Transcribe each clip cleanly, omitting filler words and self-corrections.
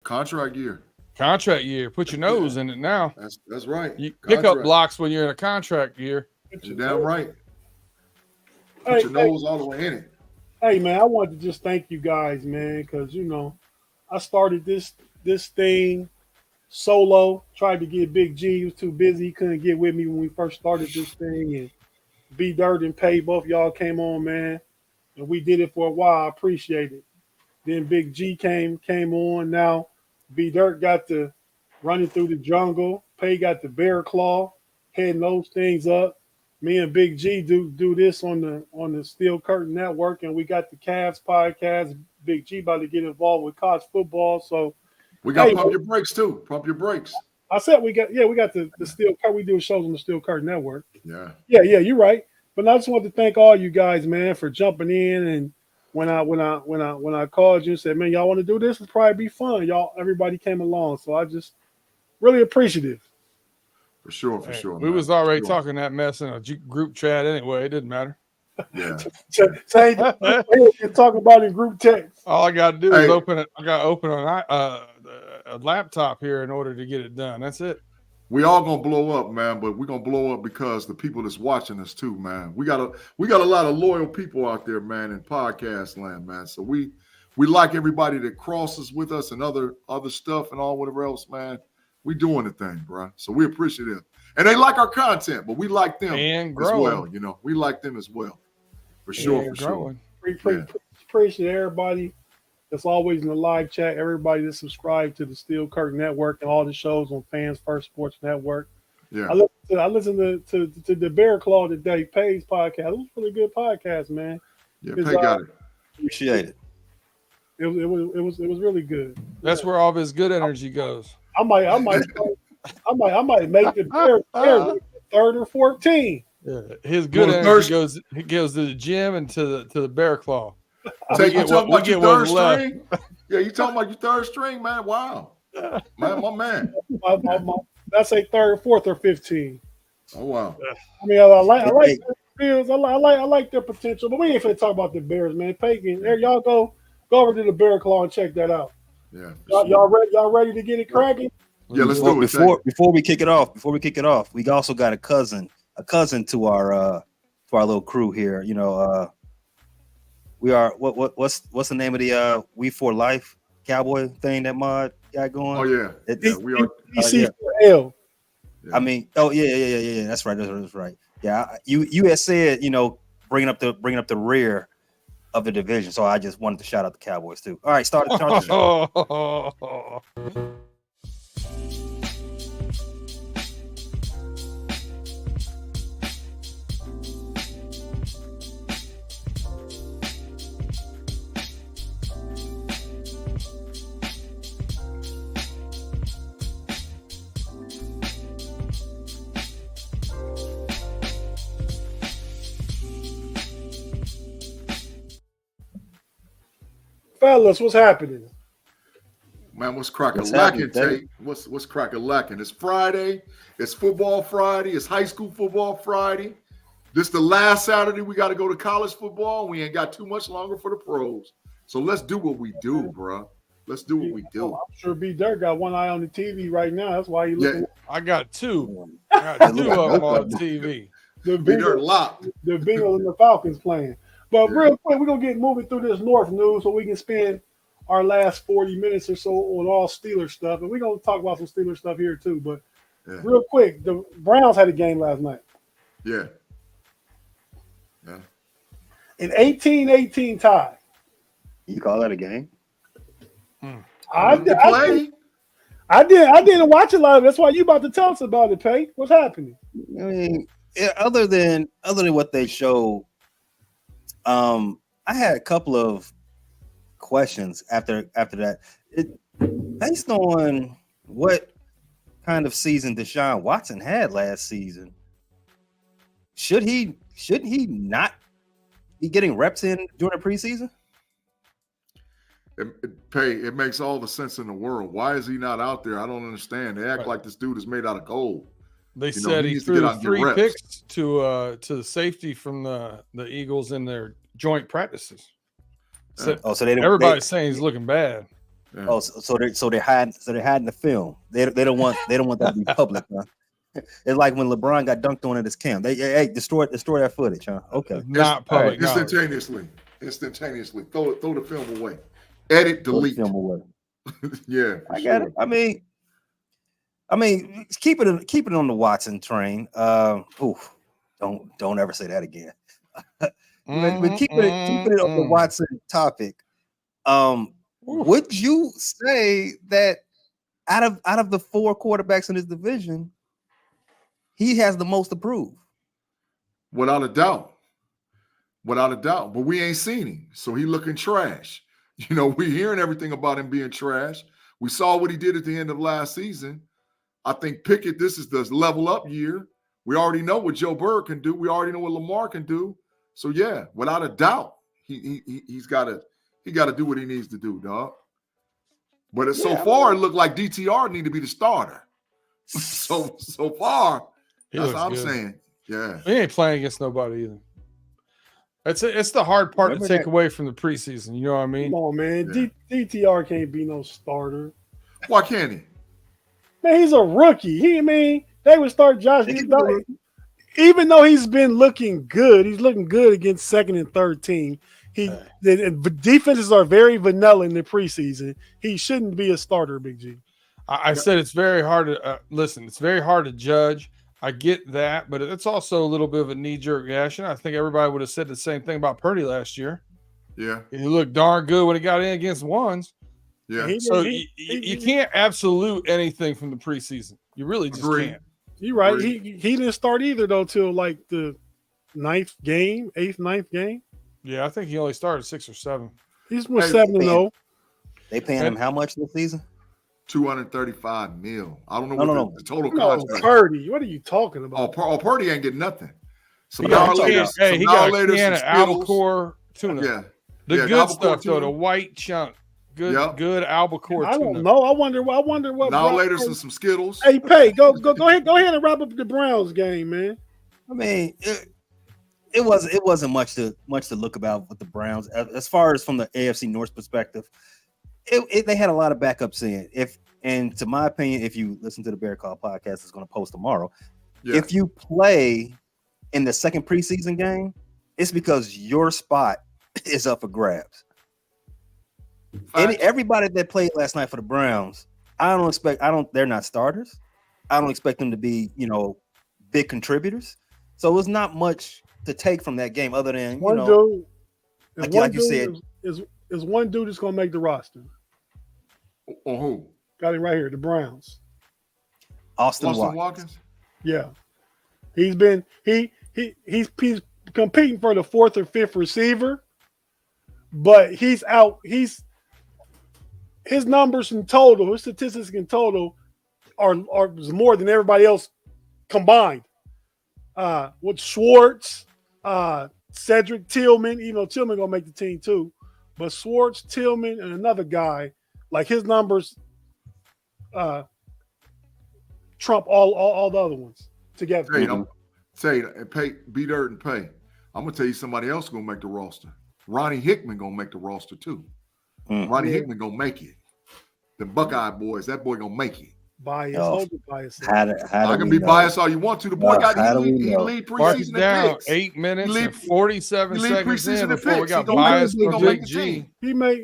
Contract year. Contract year. Put your nose in it now. That's right. You pick up blocks when you're in a contract year. You're damn right. Put your nose all the way in it. Hey, man, I wanted to just thank you guys, man, because, I started this thing solo, tried to get Big G. He was too busy. He couldn't get with me when we first started this thing. And B Dirt and Pay, both y'all came on, man. And we did it for a while. I appreciate it. Then Big G came on. Now B Dirt got the running through the jungle. Pay got the bear claw, heading those things up. Me and Big G do this on the Steel Curtain Network, and we got the Cavs podcast. Big G about to get involved with college football, so we got to pump your brakes too. Pump your brakes. I said we got the Steel Curtain. We do shows on the Steel Curtain Network. Yeah. You're right. But I just want to thank all you guys, man, for jumping in. And when I called you and said, man, y'all want to do this? It'll probably be fun. Everybody came along, so I just really appreciative. For sure. We was already talking that mess in a group chat anyway. It didn't matter. Yeah. Say you're talking about in group text. All I got to do is open it. I got to open a laptop here in order to get it done. That's it. We all gonna blow up, man, but we're gonna blow up because the people that's watching us too, man. We got a lot of loyal people out there, man, in podcast land, man. So we like everybody that crosses with us and other stuff and all whatever else, man. We doing the thing, bro. So we appreciate it. And they like our content, but we like them as well. We like them as well. For sure. Appreciate everybody that's always in the live chat, everybody that's subscribed to the Steel Curtain Network and all the shows on Fans First Sports Network. Yeah. I listened to the Bear Claw today, Pay's podcast. It was a really good podcast, man. Yeah, Pay got it. Appreciate it. It was really good. That's where all of his good energy goes. I might make the Bear 3rd or 14. Yeah, his good energy goes to the gym and to the Bear Claw. You talking about your third string? Yeah, you talking about your third string, man? Wow, man, my man. That's a 3rd, 4th, or 15. Oh wow. I mean, I like the Bears. I like their potential, but we ain't finna talk about the Bears, man. Peyton, there y'all go over to the Bear Claw and check that out. Yeah. Y'all ready to get it cracking? Yeah, let's do it. Before we kick it off, we also got a cousin to our little crew here. We are what's the name of the We for Life Cowboy thing that Mod got going? Oh yeah, we are. PC4L. Yeah. I mean, yeah. That's right. Yeah, you had said bringing up the rear of the division, so I just wanted to shout out the Cowboys too. All right, start the show. Fellas, what's happening? Man, what's crack-a-lacking, Tate? What's crack-a-lacking? It's Friday. It's football Friday. It's high school football Friday. This the last Saturday we got to go to college football. We ain't got too much longer for the pros. So let's do what we do, bro. Let's do what we do. I'm sure B Dirt got one eye on the TV right now. That's why he looking. I got two. I got two of them on the TV. The B Dirt locked. The Bengals and the Falcons playing. But real quick, we're going to get moving through this North news so we can spend our last 40 minutes or so on all Steelers stuff. And we're going to talk about some Steelers stuff here too. But real quick, the Browns had a game last night. Yeah. An 18-18 tie. You call that a game? I didn't watch a lot of it. That's why you about to tell us about it, Pate. What's happening? I mean, other than what they showed, I had a couple of questions after that. Based on what kind of season Deshaun Watson had last season, shouldn't he not be getting reps in during the preseason? It makes all the sense in the world. Why is he not out there? I don't understand. They act like this dude is made out of gold. They said he threw 3 picks to the safety from the Eagles in their joint practices. So everybody's saying he's looking bad. Yeah. Oh, so they're hiding the film. They don't want that to be public. Huh? It's like when LeBron got dunked on at his camp. They destroy that footage, huh? Okay. Not public knowledge. Instantaneously. Throw the film away. Edit, delete. Throw the film away. Yeah, I got it. I mean, keep it on the Watson train. Don't ever say that again. But keep it on the Watson topic. Would you say that out of the 4 quarterbacks in this division, he has the most to prove? Without a doubt. But we ain't seen him, so he looking trash. You know, we're hearing everything about him being trash. We saw what he did at the end of last season. I think Pickett, this is the level up year. We already know what Joe Burrow can do. We already know what Lamar can do. So yeah, without a doubt, he's got to do what he needs to do, dog. But so far, it looked like DTR need to be the starter. So far, that's what I'm saying. Yeah, he ain't playing against nobody either. It's the hard part to take away from the preseason. You know what I mean? Come on, man. Yeah. DTR can't be no starter. Why can't he? Man, he's a rookie. They would start Josh. Even though he's been looking good, he's looking good against second and third team. The defenses are very vanilla in the preseason. He shouldn't be a starter, Big G. I said it's very hard to listen. It's very hard to judge. I get that, but it's also a little bit of a knee-jerk reaction. I think everybody would have said the same thing about Purdy last year. Yeah. He looked darn good when he got in against ones. Yeah. So you can't absolute anything from the preseason. You really just can't. You're right. He didn't start either, though, till like the 9th game. Yeah, I think he only started 6 or 7. He's 7-0. They paying him how much this season? $235 million. I don't know what the total contract. Purdy, what are you talking about? Purdy ain't getting nothing. He got an albacore tuna. Yeah. The good stuff though, the white chunk. Good albacore tuna. I don't know. I wonder what. Now later some Skittles. Hey, Pay, go ahead and wrap up the Browns game, man. I mean, it wasn't much to look about with the Browns as far as from the AFC North perspective. They had a lot of backups in. And to my opinion, if you listen to the Bear Call podcast, it's going to post tomorrow. Yeah. If you play in the second preseason game, it's because your spot is up for grabs. Everybody that played last night for the Browns, they're not starters. I don't expect them to be, big contributors. So it's not much to take from that game other than, like you said. Is one dude that's going to make the roster. On who? Got it right here, the Browns. Austin Watkins. Yeah. He's competing for the 4th or 5th receiver, but he's out. His numbers in total, his statistics in total are more than everybody else combined. With Schwartz, Cedric Tillman, Tillman gonna make the team too, but Schwartz, Tillman, and another guy, like his numbers trump all the other ones together. Tate, and Pay, B Dirt and Pay. I'm gonna tell you somebody else gonna make the roster. Ronnie Hickman gonna make the roster too. Ronnie Hickman gonna make it. The Buckeye boys, that boy gonna make it. Bias. I can be biased all you want to. The boy he lead preseason down 8 minutes and 47 seconds in before we got biased for Big G. He may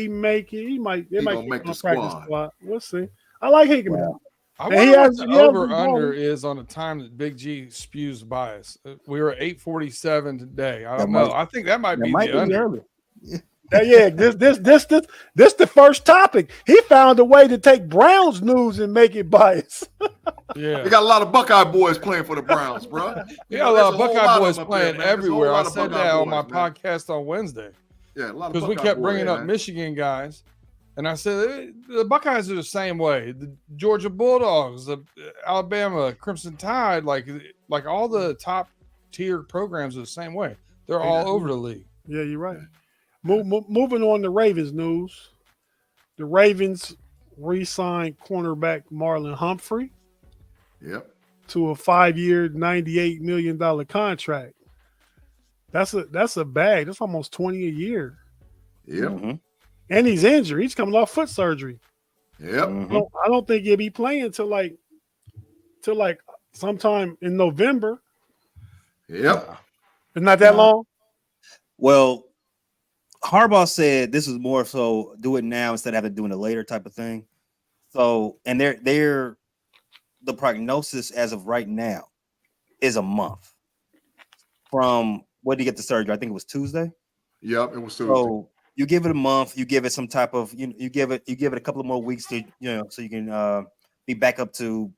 make it. He might make the squad. We'll see. I like Hickman. I wonder what the over-under is on the time that Big G spews bias. We were at 8:47 today. I don't know. I think that might be the under. Yeah, this the first topic. He found a way to take Browns news and make it biased. Yeah, they got a lot of Buckeye boys playing for the Browns, bro. Yeah, a lot of Buckeye boys playing everywhere. I said that on my podcast on Wednesday. Yeah, a lot of because we kept bringing up Michigan guys, and I said the Buckeyes are the same way. The Georgia Bulldogs, the Alabama Crimson Tide, like all the top tier programs are the same way. They're all over the league. Yeah, you're right. Moving on to Ravens news. The Ravens re-signed cornerback Marlon Humphrey. Yep. To a 5-year, $98 million contract. That's a bag. That's almost $20 a year. Yep. Mm-hmm. And he's injured. He's coming off foot surgery. Yep. Mhm. I don't think he'll be playing till like sometime in November. Yep. It's not that long. Well, Harbaugh said this is more so do it now instead of having to do it later type of thing. So, and they're the prognosis as of right now is a month from when did you get the surgery? I think it was Tuesday. Yep. It was Tuesday. So you give it a month, you give it some type of you give it a couple of more weeks to so you can be back up to,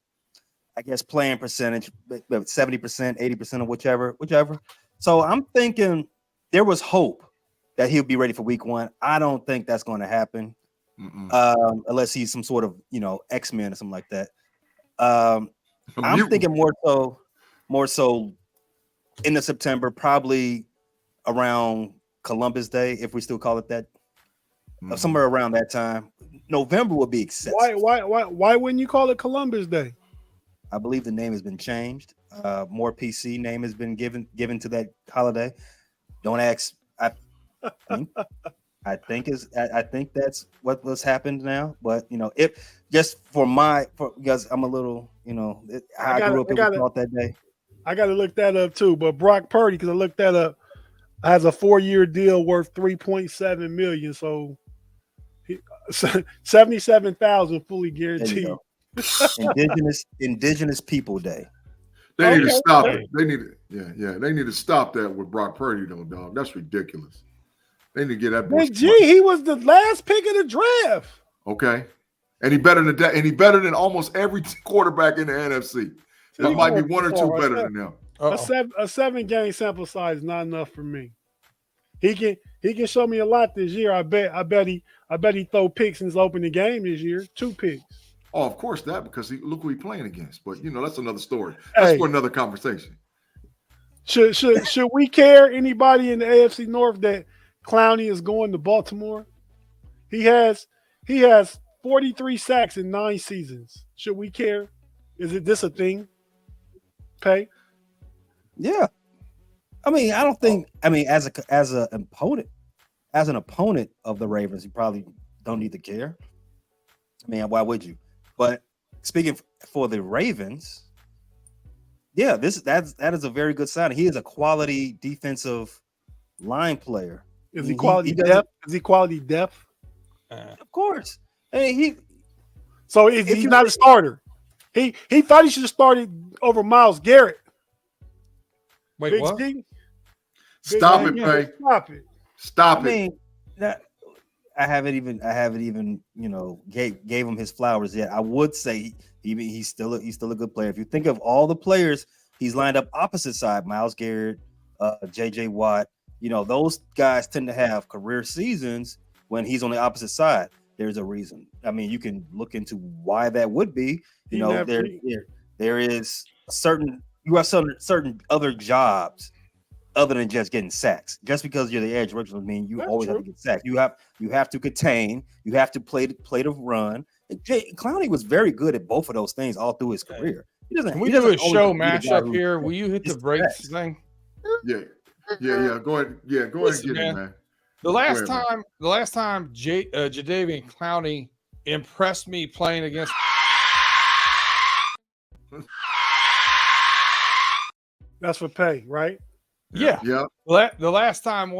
I guess, playing percentage, 70%, 80% of whichever. So I'm thinking there was hope that he'll be ready for week 1. I don't think that's going to happen unless he's some sort of X-Men or something like that. I'm thinking more so in the September, probably around Columbus Day, if we still call it that, somewhere around that time. November will be excessive. Why wouldn't you call it Columbus Day? I believe the name has been changed. More PC name has been given to that holiday. Don't ask. I think that's what's happened now. But if just because I'm a little, I grew up, it was thought that day. I got to look that up too. But Brock Purdy, because I looked that up, has a 4-year deal worth $3.7 million. So 77,000 fully guaranteed. Indigenous People Day. They need to stop it. They need to stop that with Brock Purdy, though, dog. That's ridiculous. They need to get that. Big G, he was the last pick of the draft. Okay, and he better than that, and he better than almost every quarterback in the NFC. That might be one or two better than them. A 7-game sample size is not enough for me. He can show me a lot this year. I bet he throw picks in his opening game this year. 2 picks. Oh, of course that, because look who he's playing against. But that's another story. That's for another conversation. Should we care anybody in the AFC North that Clowney is going to Baltimore? He has 43 sacks in 9 seasons. Should we care? Is this a thing? Pay? Yeah. I mean, I don't think. I mean, as an opponent of the Ravens, you probably don't need to care. I mean, why would you? But speaking for the Ravens, yeah, that is a very good sign. He is a quality defensive line player. Is he quality depth? Is he quality depth? Of course. I mean, So he's not a starter. He thought he should have started over Myles Garrett. Wait, Big what? G? Stop it, Pay. Stop it. Stop it. I mean, I haven't even gave him his flowers yet. I would say he's still a good player. If you think of all the players he's lined up opposite side, Myles Garrett, JJ Watt, those guys tend to have career seasons when he's on the opposite side. There's a reason. I mean, you can look into why that would be. There is certain other jobs other than just getting sacks. Just because you're the edge rusher doesn't mean you always have to get sacked. You have to contain. You have to play the run. Clowney was very good at both of those things all through his career. Can we do a show matchup here? Will you hit the brakes thing? Yeah. Go ahead. Yeah, go ahead and get it, man. The last time Jadeveon Clowney impressed me playing against. That's for Pay, right? Yeah. Yeah. The last time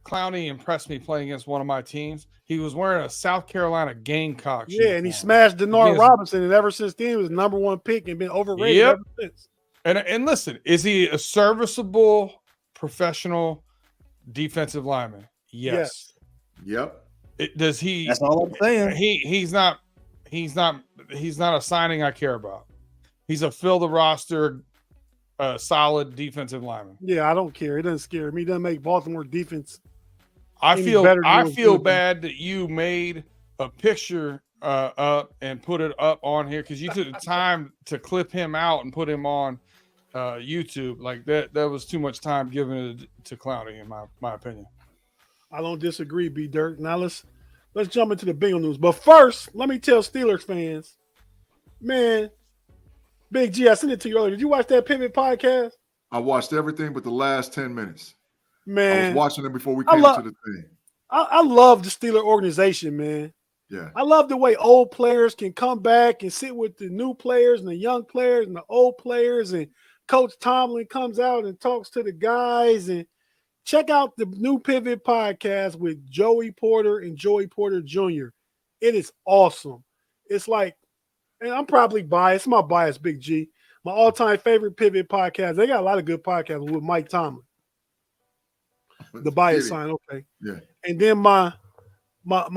Clowney impressed me playing against one of my teams, he was wearing a South Carolina Gamecocks. Yeah, and he smashed Denard Robinson, and ever since then he was the #1 pick and been overrated ever since. And listen, is he a serviceable professional defensive lineman? Yes. Yep. Does he? That's all I'm saying. He's not a signing I care about. He's a fill the roster, solid defensive lineman. Yeah, I don't care. It doesn't scare me. It doesn't make Baltimore defense. I feel bad that you made a picture up and put it up on here because you took the time to clip him out and put him on YouTube. Like that was too much time given to Clowney, in my opinion. I don't disagree, B Dirt. Now let's jump into the Bengal news. But first, let me tell Steelers fans, man, Big G, I sent it to you earlier. Did you watch that Pivot podcast? I watched everything but the last 10 minutes. Man, I was watching it before we came to the thing. I love the Steeler organization, man. Yeah. I love the way old players can come back and sit with the new players and the young players and the old players, and Coach Tomlin comes out and talks to the guys. And check out the new Pivot podcast with Joey Porter and Joey Porter Jr. It is awesome. It's like, and I'm probably biased. My bias, Big G. My all-time favorite Pivot podcast. They got a lot of good podcasts with Mike Tomlin. The bias sign, okay. Yeah. And then my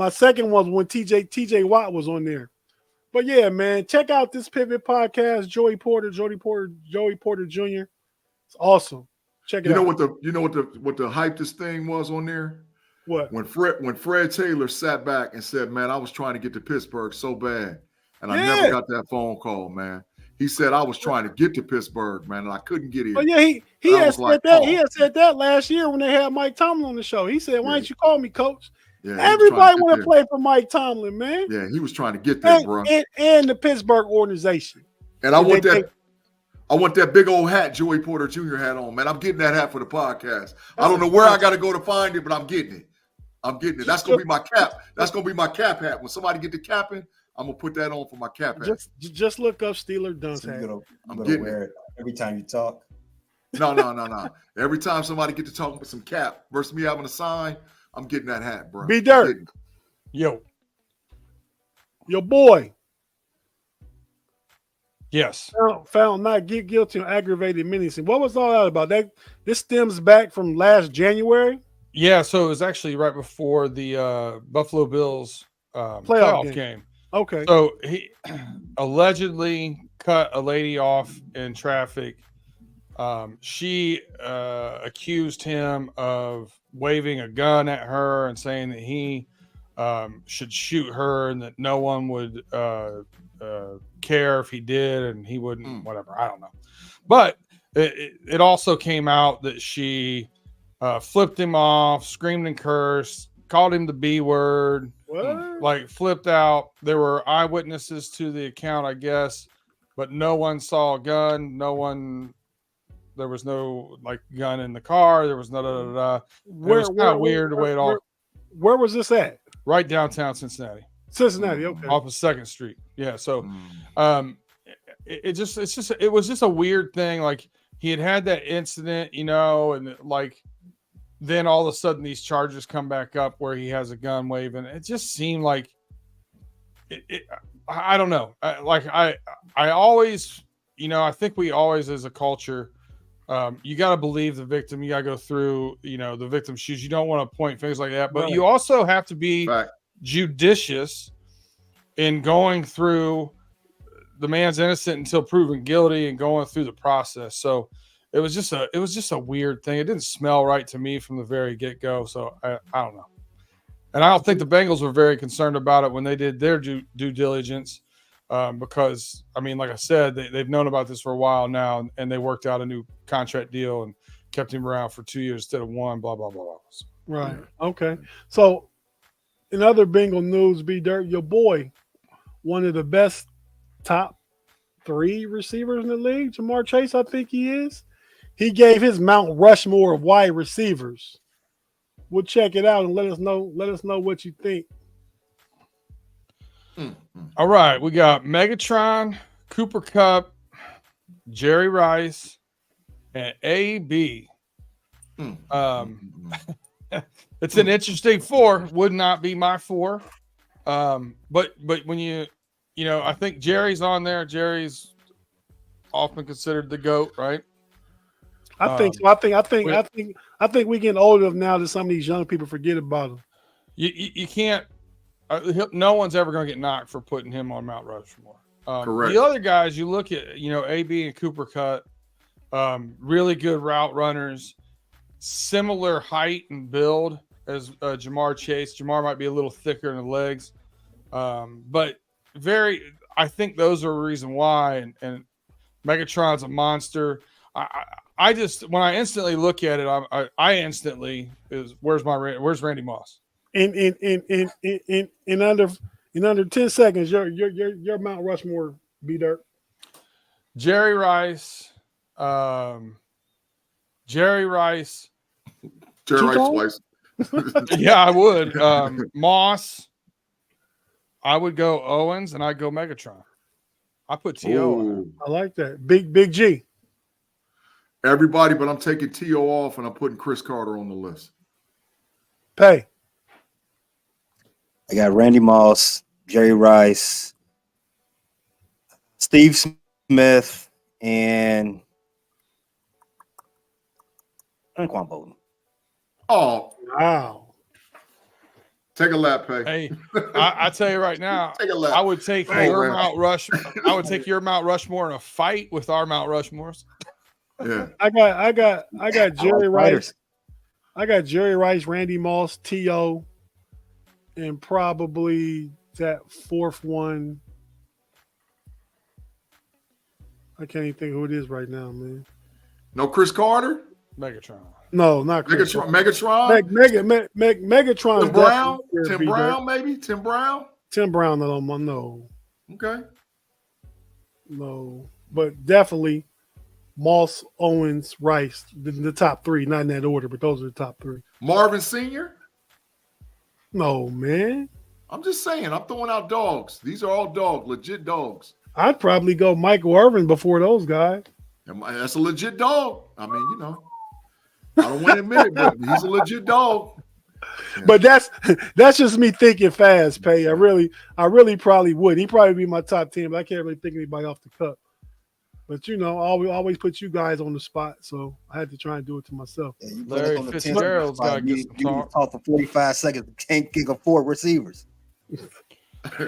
second was when TJ Watt was on there. But yeah, man, check out this Pivot podcast, Joey Porter Jr. It's awesome. Check it out. You know what the hypest thing was on there? What? When Fred Taylor sat back and said, "Man, I was trying to get to Pittsburgh so bad, and I never got that phone call, man." He said, "I was trying to get to Pittsburgh, man, and I couldn't get here." Oh yeah, he had said that. He had said that last year when they had Mike Tomlin on the show. He said, "Why didn't you call me, Coach?" Yeah, everybody want to play for Mike Tomlin, man. Yeah, he was trying to get there, bro. And the Pittsburgh organization. And I want that big old hat Joey Porter Jr. had on, man. I'm getting that hat for the podcast. I don't know where I got to go to find it, but I'm getting it. That's gonna be my cap. That's gonna be my cap hat. When somebody get the capping, I'm gonna put that on for my cap hat. Just look up Steeler Dunce hat. I'm gonna wear it every time you talk. No. Every time somebody get to talking with some cap versus me having a sign, I'm getting that hat, bro. Be dirt. Yo, boy. Yes. Found not guilty on aggravated menacing. What was all that about? This stems back from last January. Yeah, so it was actually right before the Buffalo Bills playoff game. Okay. So he allegedly cut a lady off in traffic. She accused him of waving a gun at her and saying that he should shoot her and that no one would care if he did and he wouldn't, whatever. I don't know. But it also came out that she flipped him off, screamed and cursed, called him the B word, like flipped out. There were eyewitnesses to the account, I guess, but no one saw a gun. There was no like gun in the car. There was no It was kind of weird the way it all. Where was this at? Right downtown Cincinnati. Okay. Off of 2nd Street. Yeah. So, it was just a weird thing. Like he had that incident, and like then all of a sudden these charges come back up where he has a gun waving. It just seemed like I don't know. I always, I think we always as a culture. You got to believe the victim. You got to go through, the victim's shoes. You don't want to point fingers like that, but you also have to be judicious in going through the man's innocent until proven guilty and going through the process. So it was just a weird thing. It didn't smell right to me from the very get-go. So I don't know. And I don't think the Bengals were very concerned about it when they did their due diligence. Because like I said, they've known about this for a while now, and they worked out a new contract deal and kept him around for 2 years instead of one. Blah blah blah blah. Right. Okay. So, in other Bengal news, B Dirt, your boy, one of the best top 3 receivers in the league, Jamar Chase, I think he is. He gave his Mount Rushmore of wide receivers. We'll check it out and let us know what you think. All right, we got Megatron, Cooper Kupp, Jerry Rice, and AB. It's an interesting 4. Would not be my 4. But when I think Jerry's on there. Jerry's often considered the GOAT, right? I think so. I think we're getting old enough now that some of these young people forget about him. You can't. No one's ever going to get knocked for putting him on Mount Rushmore. Correct. The other guys, you look at, AB and Cooper Kupp, really good route runners, similar height and build as Jamar Chase. Jamar might be a little thicker in the legs, but I think those are a reason why. And Megatron's a monster. I just, when I instantly look at it, I instantly is where's Randy Moss? In under 10 seconds, your Mount Rushmore, B Dirt. Jerry Rice. Jerry Rice twice. Yeah, I would. Moss. I would go Owens, and I'd go Megatron. I put T.O. in there. Ooh. I like that. Big G. Everybody, but I'm taking T.O. off and I'm putting Chris Carter on the list. Pay. I got Randy Moss, Jerry Rice, Steve Smith, and Anquan Bolden. Oh, Wow. take a lap, Pay. Hey, I tell you right now, Take a lap. I would take Hey, your man. Mount Rush. I would take your Mount Rushmore in a fight with our Mount Rushmores. Yeah. I got Jerry Rice. Fighters. I got Jerry Rice, Randy Moss, T.O., and probably that fourth one. I can't even think who it is right now, man. No Chris Carter? Megatron. No, not Chris. Megatron? Megatron. Tim Brown? Tim Brown, maybe? Tim Brown? Tim Brown. No. Okay. No, but definitely Moss, Owens, Rice, the top three, not in that order, but those are the top three. Marvin Sr.? No, man. I'm just saying, I'm throwing out dogs. These are all dogs, legit dogs. I'd probably go Michael Irvin before those guys. And that's a legit dog. I mean, I don't want to admit it, but he's a legit dog. But that's just me thinking fast, Pay. I really probably would. He'd probably be my top 10, but I can't really think of anybody off the cup. But I always put you guys on the spot, so I had to try and do it to myself. Yeah, you Larry put us on the 10th Fitzgerald's spot. gotta get some You talk. talk for 45 seconds. Can't kick a 4 receivers.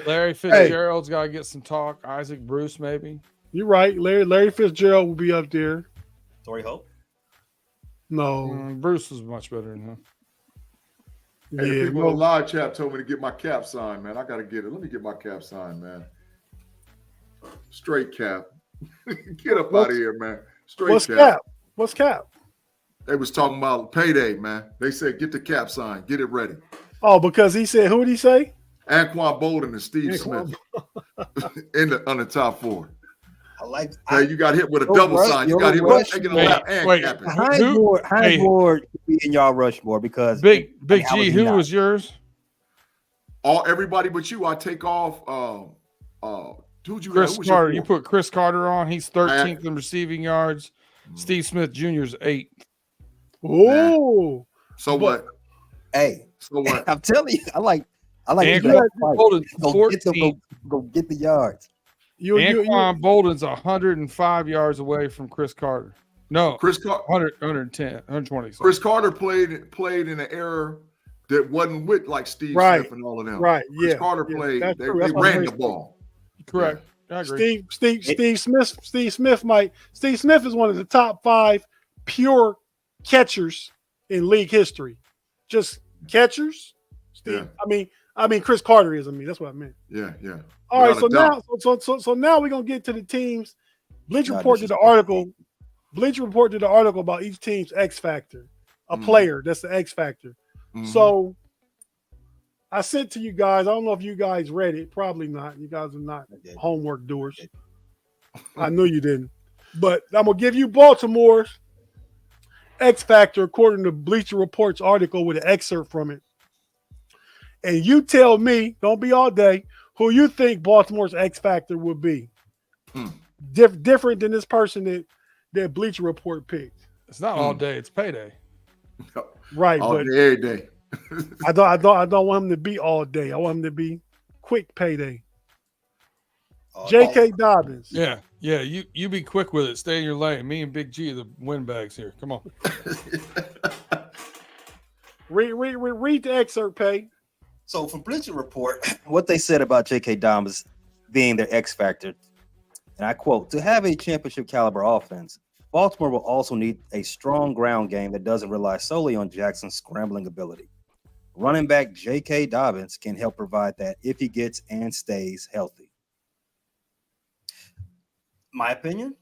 Larry Fitzgerald's got to get some talk. Isaac Bruce, maybe. You're right. Larry Fitzgerald will be up there. Torrey Hope. No. Bruce was much better than him. Hey, the Yeah. people in the live chat told me to get my cap signed, man. I got to get it. Let me get my cap signed, man. Straight cap. Get up out of here, man. Straight What's cap. cap? What's cap? They was talking about payday, man. They said, get the cap signed. Get it ready. Oh, because he said, who did he say? Anquan Bolden and Steve Anquan Smith on the top 4. I like. Hey, you got hit with a Yo, double Rush, sign. You yo, got hit Rush. with taking a Wait, lap and wait. capping. Hines Ward should be in y'all Rushmore because Big how G, was he who not? was yours? Everybody but you, I take off. Who'd you Chris who was your Carter. You fourth? put Chris Carter on. He's 13th in receiving yards. Steve Smith Jr.'s 8th. Oh. So what? Hey, So what? I'm telling you, I like Anquan the fight. Bolden's Go get 14th. go get the yards. Anquan Bolden's 105 yards away from Chris Carter. No, Chris 110, 120. Sorry. Chris Carter played in an era that wasn't with like Steve Right. Smith and all of them. Right. Chris Yeah. Carter yeah, played. that's They true. That's what ran I'm the saying. ball. Correct. I agree. Steve Smith is one of the top 5 pure catchers in league history. Just catchers. Steve. Yeah. I mean Chris Carter is. That's what I meant. Yeah. All right, Without a so doubt. now, now we're gonna get to the teams. Bleacher No, Report this did is the article. Bleacher Report did the article about each team's X factor, a player that's the X factor. Mhm. So I sent to you guys. I don't know if you guys read it. Probably not. You guys are not homework doers. I knew you didn't. But I'm gonna give you Baltimore's X factor according to Bleacher Report's article with an excerpt from it. And you tell me, don't be all day, who you think Baltimore's X factor would be. Different than this person that Bleacher Report picked. It's not all day. It's payday. Right, all but day, every day. I don't want him to be all day. I want him to be quick payday. J.K. Dobbins. Yeah. You be quick with it. Stay in your lane. Me and Big G are the windbags here. Come on. Read the excerpt, Pay. So from Bleacher Report, what they said about J.K. Dobbins being their X factor, and I quote, to have a championship caliber offense, Baltimore will also need a strong ground game that doesn't rely solely on Jackson's scrambling ability. Running back J.K. Dobbins can help provide that if he gets and stays healthy. My opinion?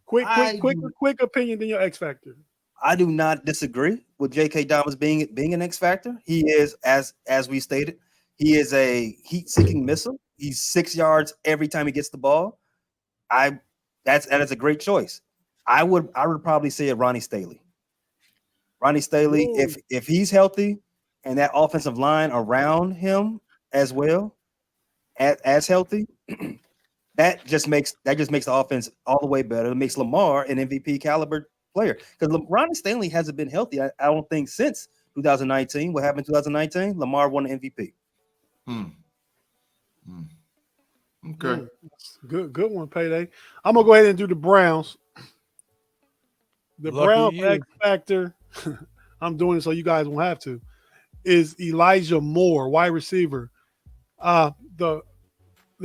Quick opinion than your X factor. I do not disagree with J.K. Dobbins being an X factor. He is, as we stated, he is a heat-seeking missile. He's 6 yards every time he gets the ball. That is a great choice. I would probably say Ronnie Staley. Ronnie Staley, Ooh. if he's healthy and that offensive line around him as well, as healthy, that just makes the offense all the way better. It makes Lamar an MVP caliber player because Ronnie Stanley hasn't been healthy. I don't think since 2019. What happened in 2019? Lamar won the MVP. Okay. Good one, Payday. I'm gonna go ahead and do the Browns. The Lucky Browns you. X factor. I'm doing it so you guys won't have to. Is Elijah Moore, wide receiver. The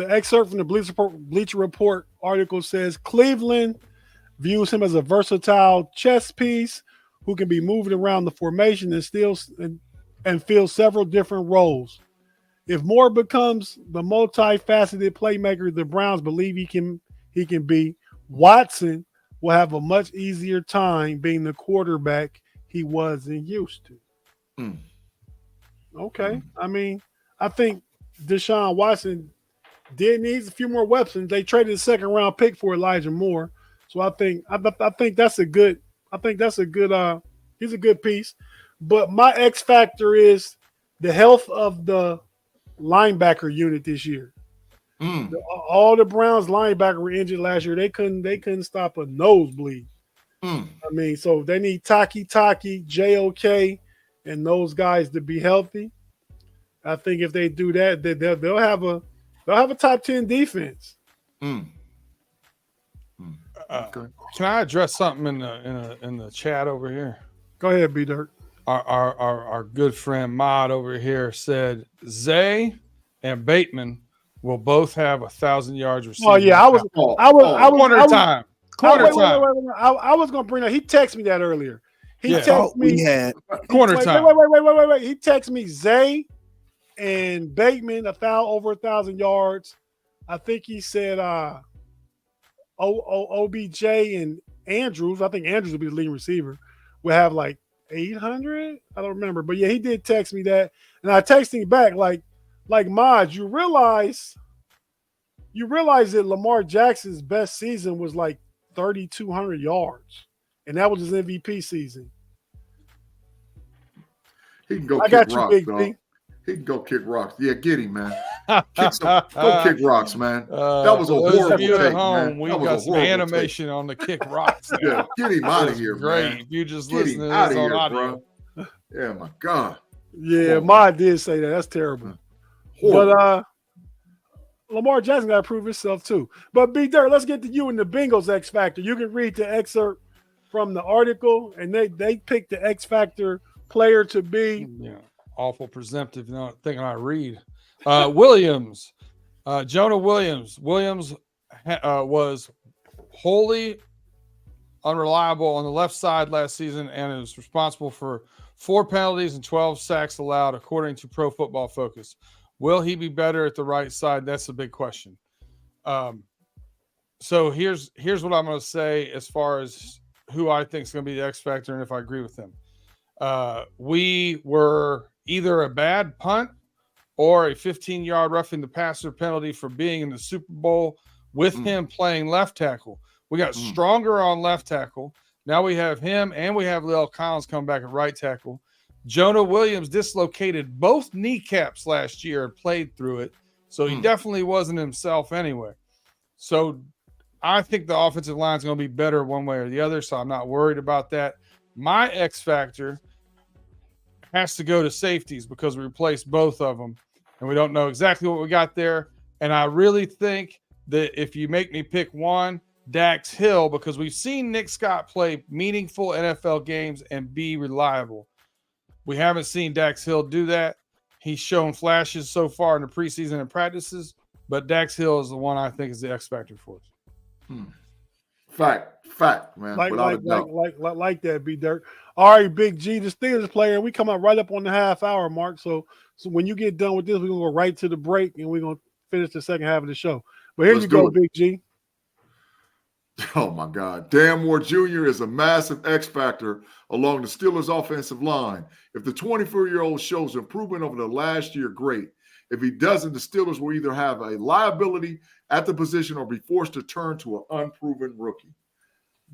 excerpt from the Bleacher Report article says Cleveland views him as a versatile chess piece who can be moved around the formation and fill several different roles. If Moore becomes the multifaceted playmaker the Browns believe he can be, Watson will have a much easier time being the quarterback he was in Houston. Okay. I mean, I think Deshaun Watson did need a few more weapons. They traded a second round pick for Elijah Moore. So I think that's a good he's a good piece. But my X factor is the health of the linebacker unit this year. All the Browns linebacker were injured last year. They couldn't stop a nosebleed. I mean, so they need Taki, JOK, and those guys to be healthy. I think if they do that, they'll have a top 10 defense. Can I address something in the chat over here? Go ahead, B Dirt. Our good friend Mod over here said Zay and Bateman will both have 1,000 yards receiving. Oh yeah, I was corner time. I was gonna bring that. He texted me that earlier. He texted me corner time. Wait. He texted me Zay and Bateman over 1,000 yards. I think he said OBJ and Andrews. I think Andrews will be the leading receiver. Will have like 800. I don't remember, but yeah, he did text me that, and I texted him back like Mod. You realize that Lamar Jackson's best season was like 3,200 yards, and that was his MVP season. He can go I kick got you, rocks, Big dog. D. He can go kick rocks. Yeah, get him, man. Go kick rocks, man. That was a those horrible of you take, at home, man. we That was got a some horrible animation on the kick rocks. Yeah, get him out of That's here, great. man. If you just Get listen him to out this of on here, audio. bro. Yeah, my God. Yeah, Mod did say that. That's terrible. Horrible. But Lamar Jackson got to prove himself too. But B Dirt, let's get to you and the Bengals X Factor. You can read the excerpt from the article, and they picked the X Factor player to be. Yeah, awful presumptive. Not thinking I read. Williams, Jonah Williams. Williams was wholly unreliable on the left side last season and is responsible for 4 penalties and 12 sacks allowed, according to Pro Football Focus. Will he be better at the right side? That's a big question. So here's what I'm going to say as far as who I think is going to be the X factor and if I agree with him. We were either a bad punt or a 15-yard roughing the passer penalty for being in the Super Bowl with him playing left tackle. We got stronger on left tackle. Now we have him and we have Lil Collins coming back at right tackle. Jonah Williams dislocated both kneecaps last year and played through it. So he definitely wasn't himself anyway. So I think the offensive line is going to be better one way or the other. So I'm not worried about that. My X factor has to go to safeties because we replaced both of them and we don't know exactly what we got there. And I really think that if you make me pick one, Dax Hill, because we've seen Nick Scott play meaningful NFL games and be reliable. We haven't seen Dax Hill do that. He's shown flashes so far in the preseason and practices, but Dax Hill is the one I think is the X factor for us. Fact, man. Like that, B Dirt. All right, Big G, the Steelers player. We come up right up on the half hour mark. So when you get done with this, we're gonna go right to the break and we're gonna finish the second half of the show. But here you go, Big G. Oh my God. Dan Moore Jr. is a massive X factor along the Steelers offensive line. If the 24-year-old shows improvement over the last year, great. If he doesn't, the Steelers will either have a liability at the position or be forced to turn to an unproven rookie.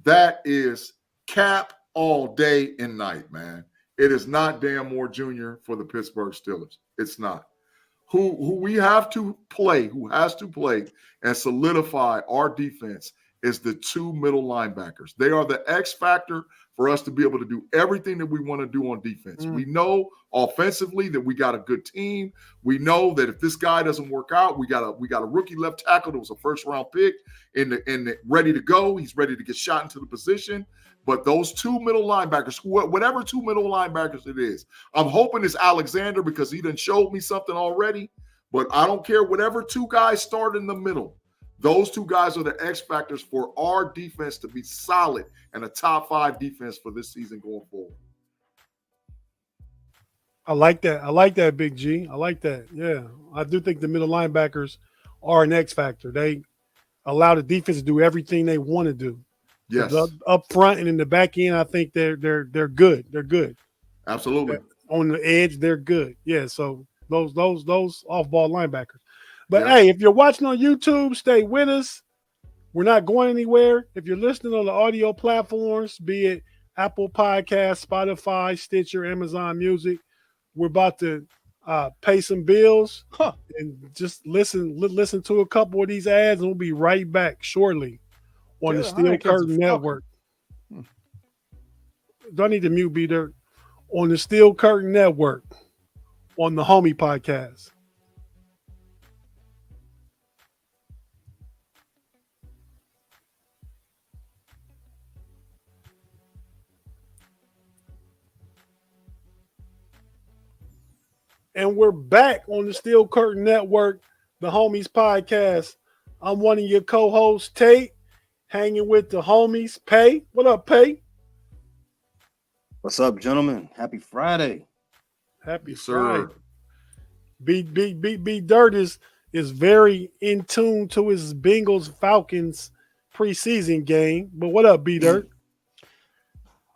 That is cap all day and night, man. It is not Dan Moore Jr. for the Pittsburgh Steelers. It's not. Who we have to play, who has to play and solidify our defense is the two middle linebackers. They are the X factor for us to be able to do everything that we want to do on defense. We know offensively that we got a good team. We know that if this guy doesn't work out, we got a rookie left tackle that was a first-round pick and ready to go. He's ready to get shot into the position. But those two middle linebackers, whatever two middle linebackers it is, I'm hoping it's Alexander because he done showed me something already. But I don't care. Whatever two guys start in the middle, those two guys are the X factors for our defense to be solid and a top 5 defense for this season going forward. I like that. I like that, Big G. I like that. Yeah. I do think the middle linebackers are an X factor. They allow the defense to do everything they want to do. Yes. Up front and in the back end, I think they're good. They're good. Absolutely. On the edge, they're good. Yeah. So those off-ball linebackers. But hey, if you're watching on YouTube, stay with us. We're not going anywhere. If you're listening on the audio platforms, be it Apple Podcasts, Spotify, Stitcher, Amazon Music, we're about to pay some bills and just listen to a couple of these ads, and we'll be right back shortly on the Steel Curtain Network. Do I need to mute B Dirt? On the Steel Curtain Network on the Homie Podcast. And we're back on the Steel Curtain Network, the Homies Podcast. I'm one of your co-hosts, Tate, hanging with the homies, Pay. What up, Pay? What's up, gentlemen? Happy Friday. Happy Sir. Friday. B Dirt is very in tune to his Bengals Falcons preseason game. But what up, B Dirt?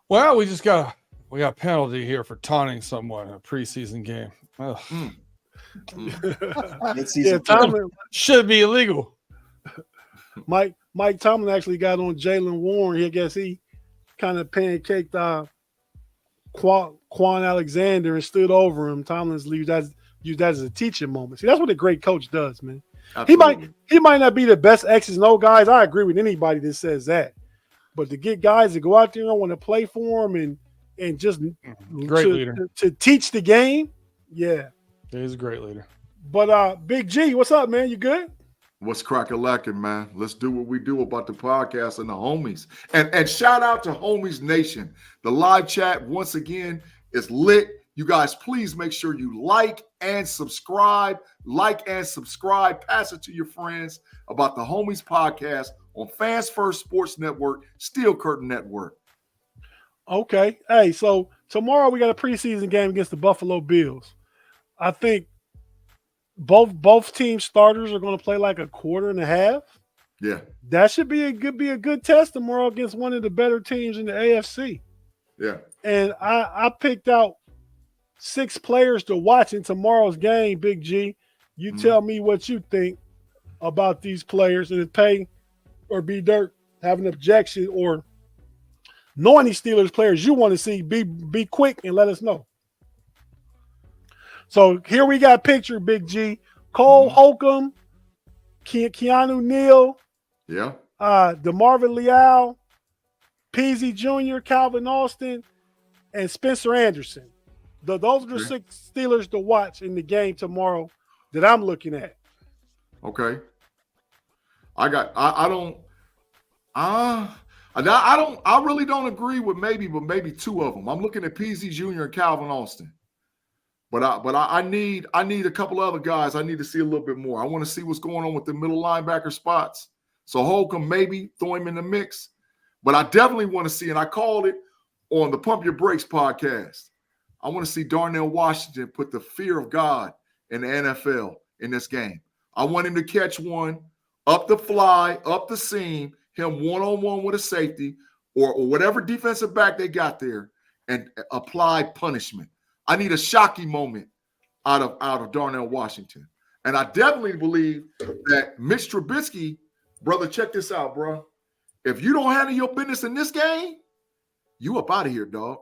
Well, we got a penalty here for taunting someone in a preseason game. Yeah, Tomlin should be illegal. Mike Tomlin actually got on Jalen Warren. I guess he kind of pancaked Quan Alexander and stood over him. Tomlin's used that as a teaching moment. See, that's what a great coach does, man. Absolutely. He might not be the best X's and O guys. I agree with anybody that says that. But to get guys to go out there and want to play for him and just great leader to teach the game, yeah. He's a great leader. But Big G, what's up, man? You good? What's crack-a-lacking, man? Let's do what we do about the podcast and the homies. And shout out to Homies Nation. The live chat, once again, is lit. You guys, please make sure you like and subscribe. Pass it to your friends about the Homies Podcast on Fans First Sports Network, Steel Curtain Network. Okay. Hey, so tomorrow we got a preseason game against the Buffalo Bills. I think both team starters are going to play like a quarter and a half. Yeah. That should be a good test tomorrow against one of the better teams in the AFC. Yeah. And I picked out 6 players to watch in tomorrow's game, Big G. You tell me what you think about these players, and if Pay or B Dirt have an objection or knowing these Steelers players you want to see, be quick and let us know. So here we got picture, Big G. Cole Holcomb, Keanu Neal, Yeah. DeMarvin Leal, Peasy Jr., Calvin Austin, and Spencer Anderson. Those are the 6 Steelers to watch in the game tomorrow that I'm looking at. Okay. I really don't agree with maybe 2 of them. I'm looking at PZ Jr. and Calvin Austin. But I need a couple other guys. I need to see a little bit more. I want to see what's going on with the middle linebacker spots. So Holcomb, maybe throw him in the mix. But I definitely want to see, and I called it on the Pump Your Brakes podcast, I want to see Darnell Washington put the fear of God in the NFL in this game. I want him to catch one up the fly, up the seam, him one-on-one with a safety or whatever defensive back they got there and apply punishment. I need a shocking moment out of Darnell Washington. And I definitely believe that Mitch Trubisky, brother, check this out, bro. If you don't handle your business in this game, you up out of here, dog.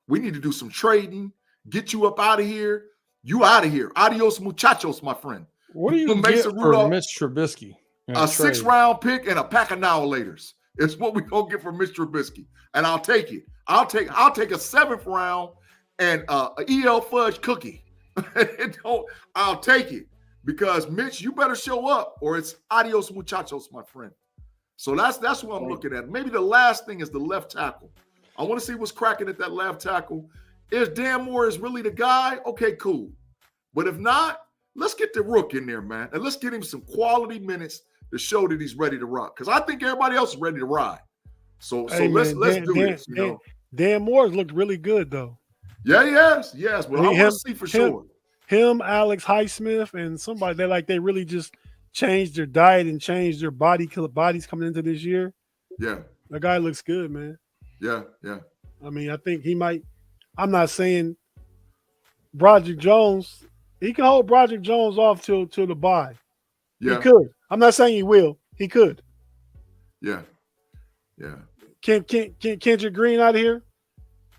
We need to do some trading. Get you up out of here. You out of here. Adios, muchachos, my friend. What do you get Mason for Rudolph, Mitch Trubisky? a trade? 6th-round pick and a pack of annihilators. It's what we're gonna get from Mitch Trubisky, and I'll take it. I'll take a 7th round and a EL fudge cookie. I'll take it because Mitch, you better show up, or it's adios muchachos, my friend. So that's what I'm looking at. Maybe the last thing is the left tackle. I want to see what's cracking at that left tackle. If Dan Moore is really the guy, okay, cool. But if not, let's get the Rook in there, man, and let's get him some quality minutes to show that he's ready to rock. Because I think everybody else is ready to ride. So let's do this. You know? Dan Moore's looked really good though. Yeah, yes. Well, I want to see for sure. Him, Alex Highsmith, and somebody they really just changed their diet and changed their bodies coming into this year. Yeah. The guy looks good, man. Yeah. I mean, I think he might. I'm not saying Broderick Jones. He can hold Broderick Jones off till the bye. Yeah. He could. I'm not saying he will. He could. Yeah. Can Kendrick Green out of here?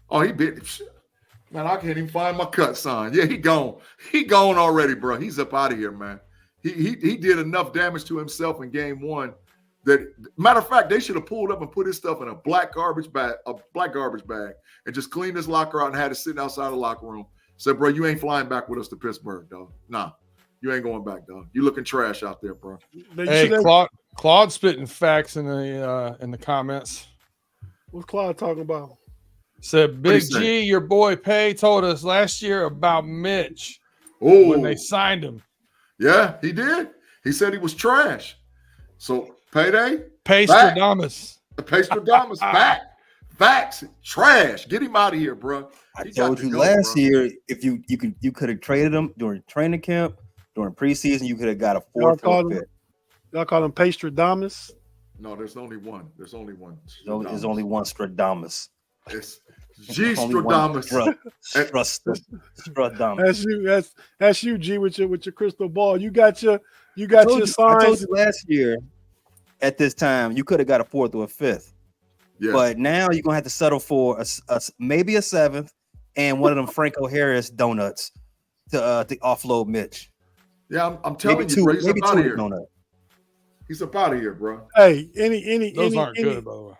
Oh, he bit. Man, I can't even find my cut sign. Yeah, he gone. He gone already, bro. He's up out of here, man. He did enough damage to himself in game 1 that, matter of fact, they should have pulled up and put his stuff in a black garbage bag, and just cleaned his locker out and had it sitting outside the locker room. Said, bro, you ain't flying back with us to Pittsburgh, dog. Nah, you ain't going back, dog. You looking trash out there, bro. Hey, Claude spitting facts in the comments. What's Claude talking about? Said Big G, your boy Pay told us last year about Mitch when they signed him. Yeah, he did. He said he was trash. So payday, Pastradamus back. Facts, trash. Get him out of here, bro. I told you last year, if you could have traded him during training camp, during preseason, you could have got a 4th or 5th. Y'all call him Pastradamus? No, there's only one. There's only one. There's only one Stradamus. It's G Stradamus. Stradamus. That's you, G, with your crystal ball. You got your signs. I told you last year at this time you could have got a 4th or a 5th. Yeah. But now you're gonna have to settle for maybe a 7th and one of them Franco Harris donuts to offload Mitch. Yeah, I'm telling you, bro, he's up out of here. He's up out of here, bro. Hey, those aren't good, by the way.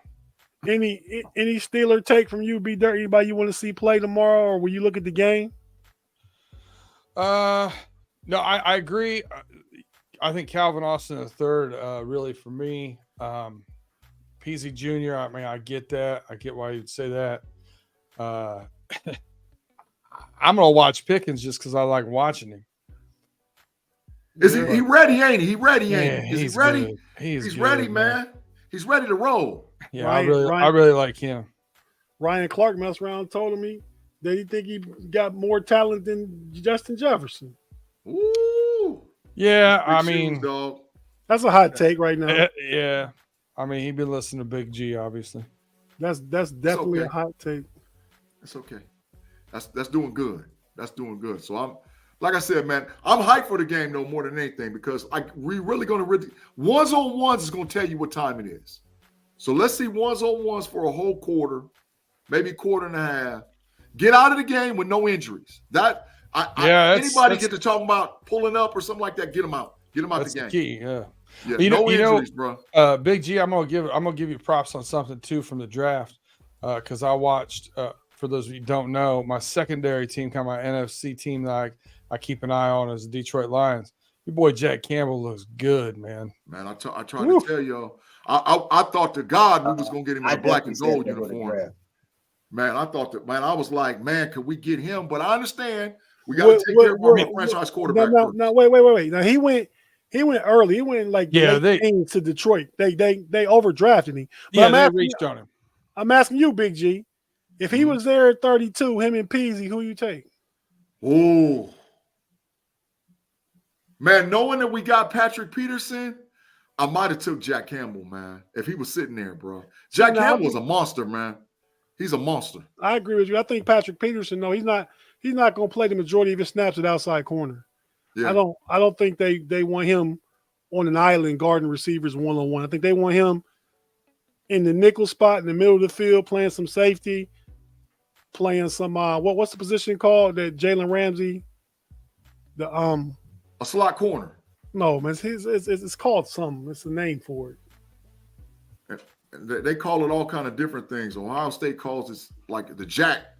Any Steeler take from you, B Dirt? Anybody you want to see play tomorrow, or will you look at the game? No, I agree. I think Calvin Austin III, really for me. Peasy Jr., I mean, I get that. I get why you'd say that. I'm going to watch Pickens just because I like watching him. Is he ready, ain't he? He ready, ain't he? Is he ready? Good. He's ready, man. He's ready to roll. Yeah, I really like him. Ryan Clark messed around and told me that he think he got more talent than Justin Jefferson. Ooh. Yeah, I mean, dog. That's a hot take right now. Yeah. I mean, he'd been listening to Big G, obviously. That's definitely a hot take. That's okay. That's doing good. That's doing good. So I'm, like I said, man, I'm hyped for the game no more than anything because we really going to ones on ones is going to tell you what time it is. So let's see ones on ones for a whole quarter, maybe quarter and a half. Get out of the game with no injuries. Anybody get to talking about pulling up or something like that, get them out. Get them out the game. That's the key, yeah. Yeah, no injuries, bro. Big G, I'm gonna give you props on something too from the draft, because I watched. For those of you who don't know, my secondary team, kind of my NFC team that I keep an eye on is the Detroit Lions. Your boy Jack Campbell looks good, man. Man, I tried to tell y'all. I thought to God we was gonna get him in a black and gold uniform. Man, I thought that. Man, I was like, man, could we get him? But I understand we got to take care of our franchise quarterback. No, wait. Now he went early. He went like to Detroit. They overdrafted him. But they reached on him. I'm asking you, Big G, if he was there at 32, him and Peasy, who you take? Oh, man, knowing that we got Patrick Peterson, I might have took Jack Campbell, man. If he was sitting there, bro. Jack Campbell was a monster, man. He's a monster. I agree with you. I think Patrick Peterson, no, he's not going to play the majority of his snaps at outside corner. Yeah. I don't think they want him on an island guarding receivers one-on-one. I think they want him in the nickel spot in the middle of the field, playing some safety, playing some what's the position called that Jalen Ramsey? A slot corner. No, man, it's called something. It's a name for it. They call it all kind of different things. Ohio State calls it like the jack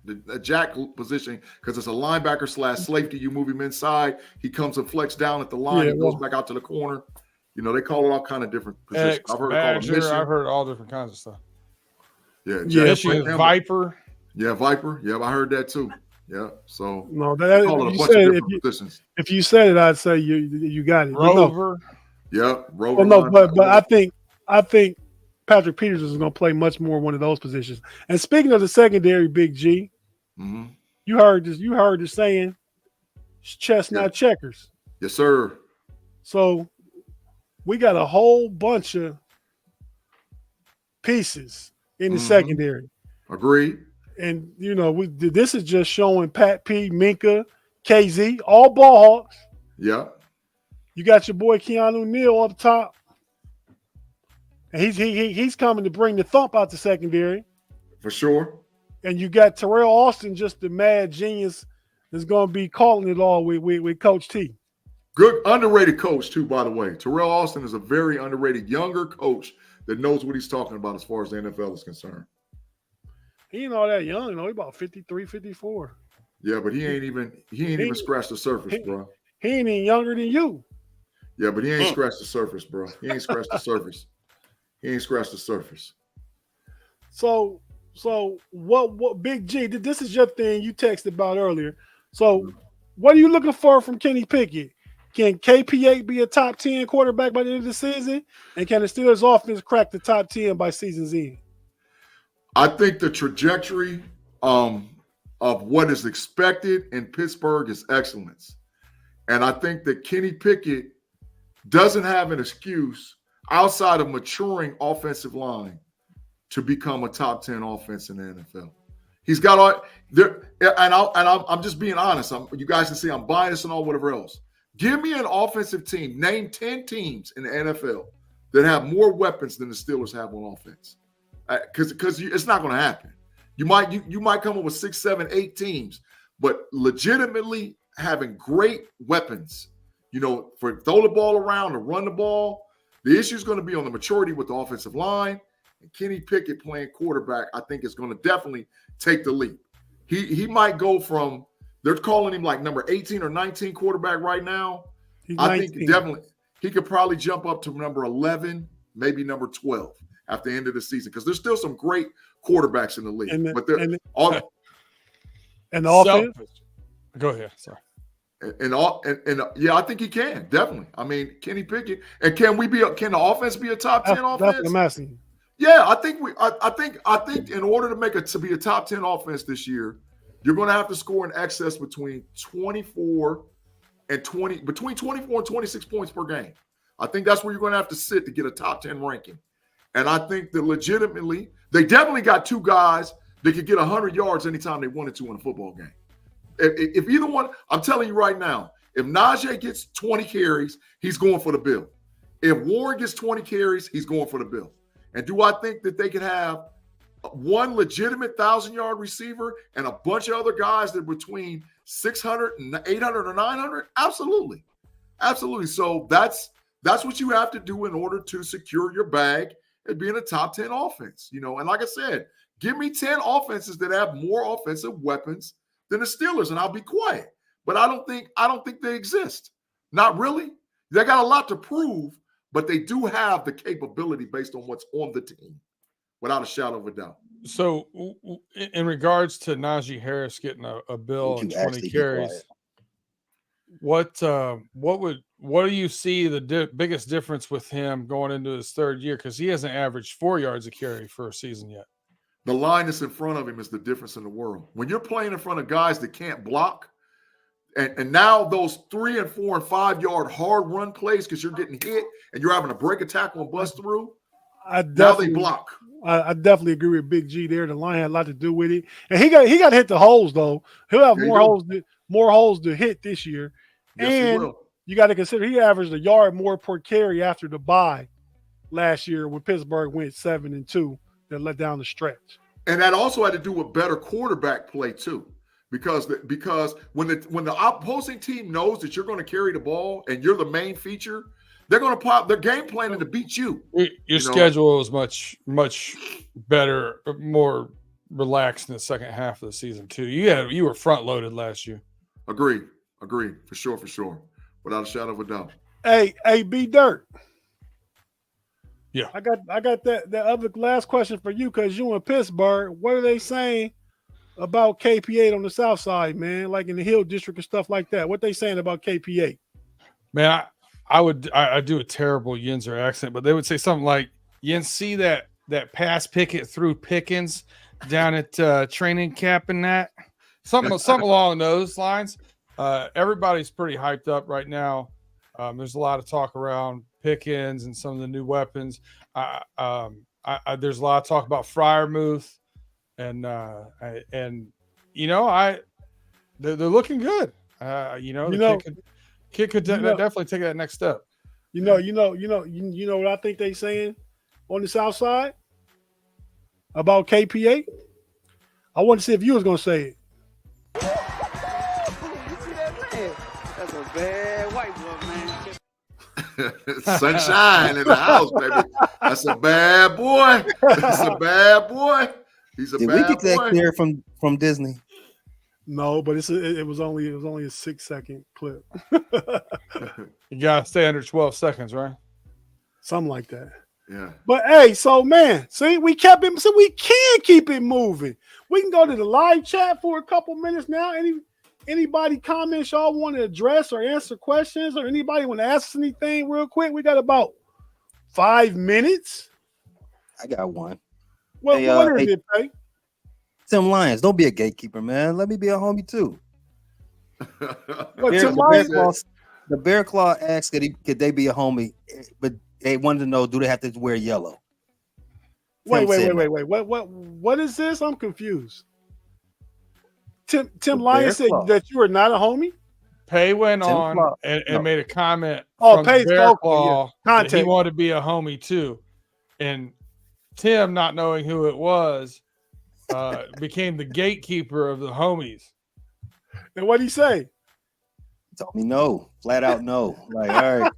position because it's a linebacker / safety. You move him inside, he comes and flex down at the line, and goes back out to the corner. You know, they call it all kind of different positions. I've heard all different kinds of stuff. Yeah, Michigan Viper. Yeah, Viper. Yeah, I heard that too. Yeah, so no, they call it a bunch of different positions. If you said it, I'd say you got it. Rover. Yeah, Rover. Well, no, but I think Patrick Peters is going to play much more one of those positions. And speaking of the secondary, Big G, you heard the saying, chestnut checkers. Yes, sir. So we got a whole bunch of pieces in the secondary. Agreed. And, you know, this is just showing Pat P, Minka, KZ, all ball hawks. Yeah. You got your boy Keanu Neal up top. And he's coming to bring the thump out the secondary. For sure. And you got Terrell Austin, just the mad genius that's going to be calling it all with Coach T. Good, underrated coach, too, by the way. Terrell Austin is a very underrated younger coach that knows what he's talking about as far as the NFL is concerned. He ain't all that young, you know. He's about 53, 54. Yeah, but he ain't even scratched the surface, bro. He ain't even younger than you. Yeah, but he ain't scratched the surface, bro. He ain't scratched the surface. He ain't scratched the surface. So what Big G, this is your thing you texted about earlier. So what are you looking for from Kenny Pickett? Can KP8 be a top 10 quarterback by the end of the season? And can the Steelers offense crack the top 10 by season's end? I think the trajectory of what is expected in Pittsburgh is excellence. And I think that Kenny Pickett doesn't have an excuse outside of maturing offensive line to become a top 10 offense in the NFL. He's got all there, and I'm just being honest. You guys can see I'm biased and all whatever else. Give me an offensive team. Name 10 teams in the NFL that have more weapons than the Steelers have on offense. Because it's not going to happen. You might come up with 6, 7, 8 teams, but legitimately having great weapons, you know, for throw the ball around or run the ball. The issue is going to be on the maturity with the offensive line. And Kenny Pickett playing quarterback, I think, is going to definitely take the leap. He might go from, they're calling him like number 18 or 19 quarterback right now. I think definitely he could probably jump up to number 11, maybe number 12 at the end of the season, because there's still some great quarterbacks in the league. And the offense. Go ahead. Sorry. And yeah, I think he can definitely. I mean, Kenny Pickett, and can the offense be a top 10 offense? That's what I'm asking. Yeah, I think in order to make it to be a top 10 offense this year, you're going to have to score in excess between 24 and 26 points per game. I think that's where you're going to have to sit to get a top 10 ranking. And I think that legitimately, they definitely got two guys that could get 100 yards anytime they wanted to in a football game. If either one, I'm telling you right now, if Najee gets 20 carries, he's going for the bill. If Warren gets 20 carries, he's going for the bill. And do I think that they can have one legitimate 1,000-yard receiver and a bunch of other guys that are between 600 and 800 or 900? Absolutely. Absolutely. So that's what you have to do in order to secure your bag at being a top 10 offense. You know, and like I said, give me 10 offenses that have more offensive weapons than the Steelers, and I'll be quiet. But I don't think they exist. Not really. They got a lot to prove, but they do have the capability based on what's on the team, without a shadow of a doubt. So, in regards to Najee Harris getting a bill and 20 carries, what do you see the biggest difference with him going into his third year? Because he hasn't averaged 4 yards a carry for a season yet. The line that's in front of him is the difference in the world. When you're playing in front of guys that can't block, and now those 3 and 4 and 5 yard hard run plays because you're getting hit and you're having to break a tackle and bust through, now they block. I definitely agree with Big G there. The line had a lot to do with it, and he got to hit the holes though. He'll have more holes to hit this year, yes, and you got to consider he averaged a yard more per carry after the bye last year when Pittsburgh went 7-2 that let down the stretch. And that also had to do with better quarterback play too, because when the opposing team knows that you're going to carry the ball and you're the main feature, they're going to pop. Their game planning to beat you. Your schedule is much better, more relaxed in the second half of the season too. You were front loaded last year. Agreed, for sure, without a shadow of a doubt. Hey, B Dirt. Yeah, I got that other last question for you because you in Pittsburgh. What are they saying about KP8 on the South Side, man? Like in the Hill District and stuff like that. What they saying about KP8? Man, I do a terrible Yinzer accent, but they would say something like, "You see that pass Pickett through Pickens down at training camp and that something along those lines." Everybody's pretty hyped up right now. There's a lot of talk around Pickens and some of the new weapons. There's a lot of talk about Freiermuth, and they're looking good. Kid could definitely take that next step. You know what I think they saying on the South Side about KP8? I want to see if you was gonna say it. You see that man? That's a bad white boy, man. Sunshine in the house, baby. That's a bad boy. That's a bad boy. He's a Did bad we get boy. that clear from Disney? No, but it was only a 6-second clip. You gotta stay under 12 seconds, right? Something like that. Yeah. But hey, so man, see, we kept it, so we can keep it moving. We can go to the live chat for a couple minutes now. Anybody comments y'all want to address or answer questions, or anybody want to ask us anything real quick? We got about 5 minutes. I got one. What is it, Tate? Tim Lyons, don't be a gatekeeper, man. Let me be a homie too. What, Tim Lyons? The Bear Claw asked could they be a homie, but they wanted to know, do they have to wear yellow? Wait. What is this? I'm confused. Tim Lyons said that you are not a homie? Pay went Tim on Claw. and made a comment. Oh, from Pay's Bear vocal, Claw yeah. that he wanted to be a homie too. And Tim, not knowing who it was, became the gatekeeper of the homies. And what'd he say? He told me no, flat out no. Like, all right.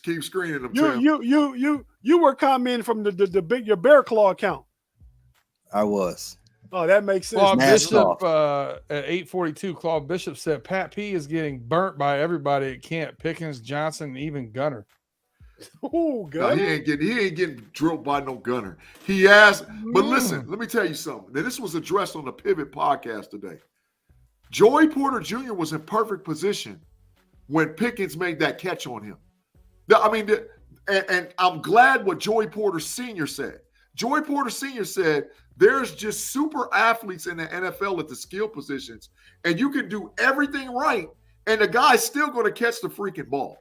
Keep screening him, Tim. You were commenting from your Bear Claw account. I was. Oh, that makes sense. Claude Mask Bishop at 8:42. Claude Bishop said Pat P is getting burnt by everybody at camp. Pickens, Johnson, even Gunner. Oh, No, Gunner. he ain't getting drilled by no Gunner. He asked, but listen, let me tell you something. Now, this was addressed on the Pivot podcast today. Joey Porter Jr. was in perfect position when Pickens made that catch on him. And I'm glad what Joey Porter Sr. said. Joey Porter Sr. said there's just super athletes in the NFL at the skill positions, and you can do everything right, and the guy's still going to catch the freaking ball.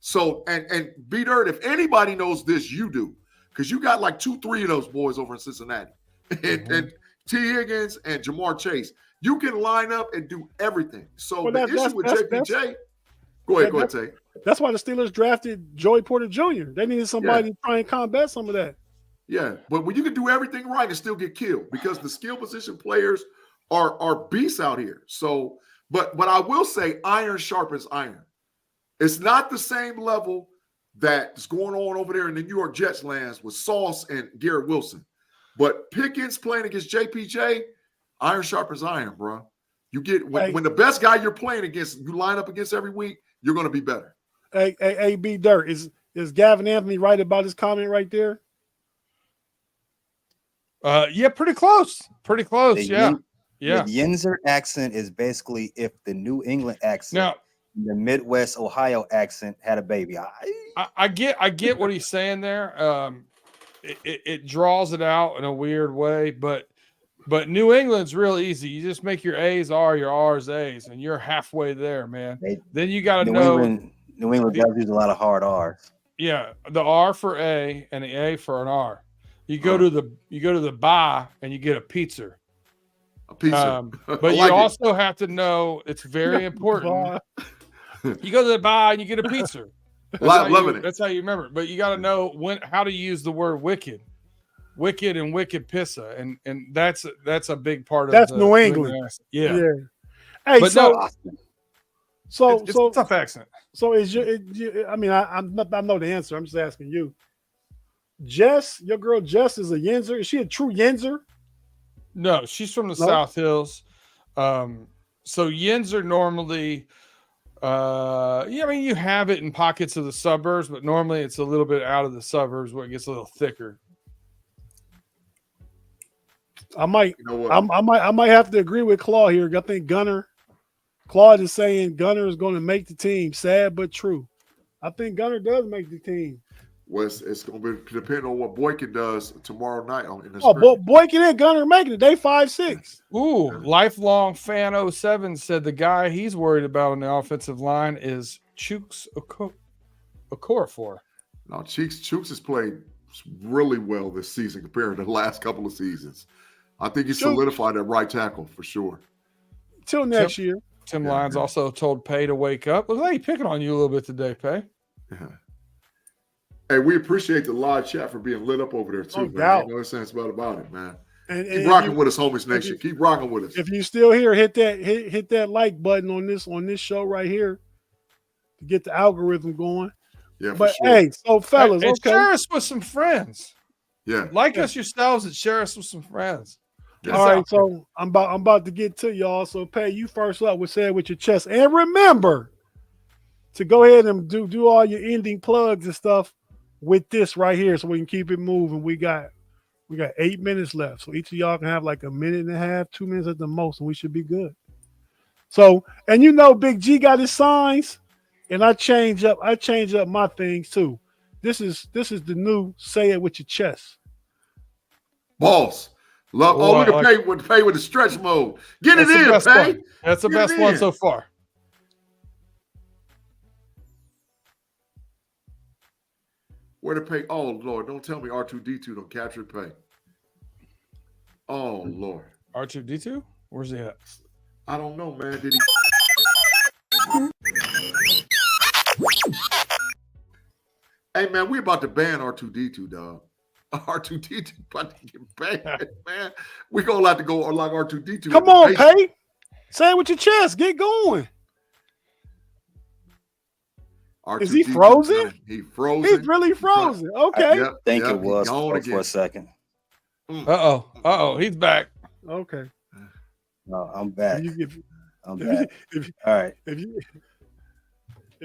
So, and B Dirt, if anybody knows this, you do, because you got like 2-3 of those boys over in Cincinnati, and T. Higgins and Jamar Chase. You can line up and do everything. So the issue with JPJ, go ahead, Tate. That's why the Steelers drafted Joey Porter Jr. They needed somebody to try and combat some of that. Yeah, but when you can do everything right and still get killed, because the skill position players are beasts out here. So, but I will say, iron sharpens iron. It's not the same level that's going on over there in the New York Jets lands with Sauce and Garrett Wilson. But Pickens playing against JPJ, iron sharpens iron, bro. You get when the best guy you're playing against, you line up against every week, you're going to be better. Hey, B Dirt, is Gavin Anthony right about his comment right there? Yeah, pretty close. Pretty close. Yeah. The Yinzer accent is basically if the New England accent. Now, the Midwest Ohio accent had a baby. I get what he's saying there. It draws it out in a weird way, but New England's real easy. You just make your A's R, your R's A's, and you're halfway there, man. Then you got to know New England does use a lot of hard R's. Yeah, the R for A and the A for an R. You go to the bar and you get a pizza. A pizza. But you also have to know it's very important. You go to the bar and you get a pizza. That's how you remember it. But you got to know how to use the word wicked and wicked pissa, and that's a big part of that's New England. Yeah. Hey, but it's a tough accent. So I mean, I know the answer. I'm just asking you. Jess, your girl Jess is a Yinzer. Is she a true Yinzer? No, she's from the South Hills. So Yinzer normally, I mean, you have it in pockets of the suburbs, but normally it's a little bit out of the suburbs where it gets a little thicker. I might have to agree with Claw here. I think Claude is saying Gunner is going to make the team. Sad but true. I think Gunner does make the team. Well, it's going to be depending on what Boykin does tomorrow night in the Boykin and Gunner making it. They 5'6". Ooh, lifelong fan 07 said the guy he's worried about on the offensive line is Chooks Okorafor. No, Chooks has played really well this season compared to the last couple of seasons. I think he's solidified at right tackle for sure. Till next year. Tim Lyons also told Pay to wake up. Looks like he's picking on you a little bit today, Pay. Yeah. Hey, we appreciate the live chat for being lit up over there too, man. Doubt. No sense about it, man. And keep rocking with us, homies nation. Keep rocking with us. If you still here, hit that like button on this show right here to get the algorithm going. Yeah, but for sure. Hey, so fellas, share us with some friends. Yeah, like us yourselves and share us with some friends. Yes. All right, so I'm about to get to y'all. So Pay, you first up. Say it with your chest, and remember to go ahead and do all your ending plugs and stuff with this right here, so we can keep it moving. We got 8 minutes left, so each of y'all can have like a minute and a half, 2 minutes at the most, and we should be good. So, and Big G got his signs, and I change up my things too. This is the new say it with your chest. Boss. Love. We can pay with the stretch mode. Get it in, Pay. That's the best one so far. Where to pay? Oh Lord, don't tell me R2D2 don't capture Pay. Oh Lord. R2D2? Where's he at? I don't know, man. Did he? Hey man, we about to ban R2D2, dog. R2D2 about to get banned, man. We gonna have to go like R2D2. Come on, Pay. Say it with your chest. Get going. R2D2, is he frozen? Man. He frozen. He's really frozen. Okay. I think it was for a second. Uh-oh. He's back. Okay. No, I'm back. I'm back. All right. If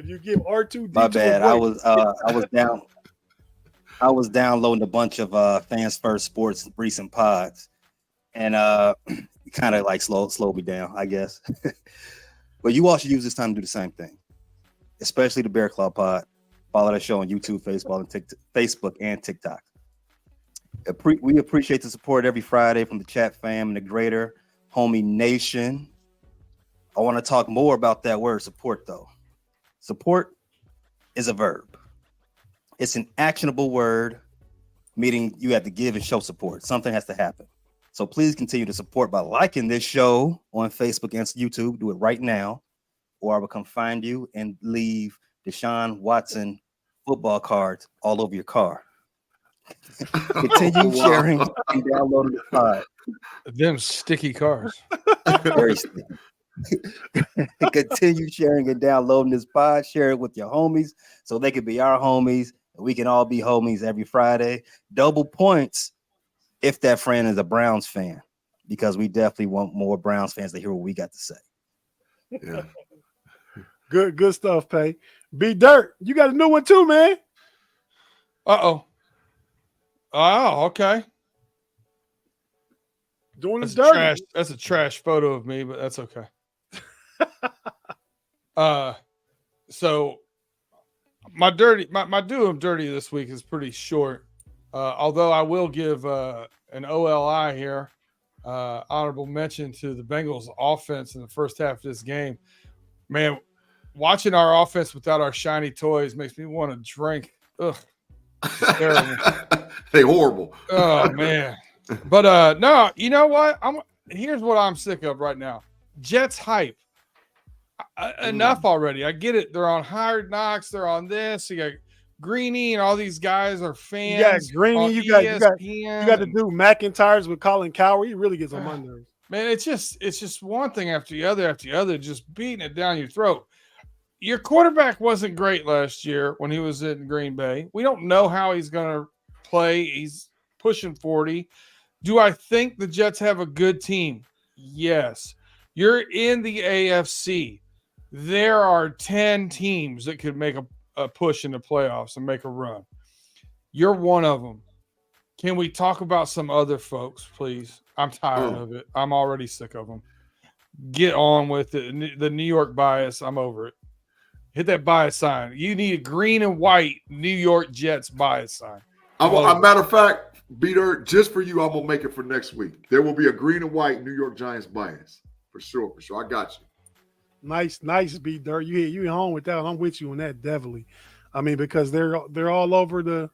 you give R2D2, my bad. I was down. I was downloading a bunch of Fans First Sports recent pods, and kind of like slow me down, I guess. But you all should use this time to do the same thing, especially the Bear Claw Pod. Follow that show on YouTube, Facebook, and TikTok. We appreciate the support every Friday from the chat fam and the greater homie nation. I want to talk more about that word support, though. Support is a verb. It's an actionable word, meaning you have to give and show support. Something has to happen. So please continue to support by liking this show on Facebook and YouTube. Do it right now, or I will come find you and leave Deshaun Watson football cards all over your car. Continue sharing and downloading the pod. Them sticky cars. Very sticky. Continue sharing and downloading this pod. Share it with your homies so they can be our homies. We can all be homies every Friday. Double points if that friend is a Browns fan, because we definitely want more Browns fans to hear what we got to say. Yeah. Good stuff, Pay. B Dirt, you got a new one too, man. Oh, okay. Doing the dirty. That's a trash photo of me, but that's okay. So my do of dirty this week is pretty short. Although I will give an OLI here, honorable mention to the Bengals offense in the first half of this game. Man, watching our offense without our shiny toys makes me want to drink. Ugh. It's terrible. They horrible. Oh man. But no, you know what? Here's what I'm sick of right now. Jets hype. enough already. I get it. They're on Hard Knocks. They're on this. You got Greeny and all these guys are fans. You got Greeny. You got ESPN. to do McIntyre's with Colin Cowherd. He really gets on my nerves. Man, it's just one thing after the other, just beating it down your throat. Your quarterback wasn't great last year when he was in Green Bay. We don't know how he's going to play. He's pushing 40. Do I think the Jets have a good team? Yes. You're in the AFC. There are 10 teams that could make a push in the playoffs and make a run. You're one of them. Can we talk about some other folks, please? I'm tired of it. I'm already sick of them. Get on with it. The New York bias, I'm over it. Hit that bias sign. You need a green and white New York Jets bias sign. A matter of fact, Beater, just for you, I'm going to make it for next week. There will be a green and white New York Giants bias. For sure. I got you. Nice, Beater. You home with that. I'm with you on that, definitely. I mean, because they're all over the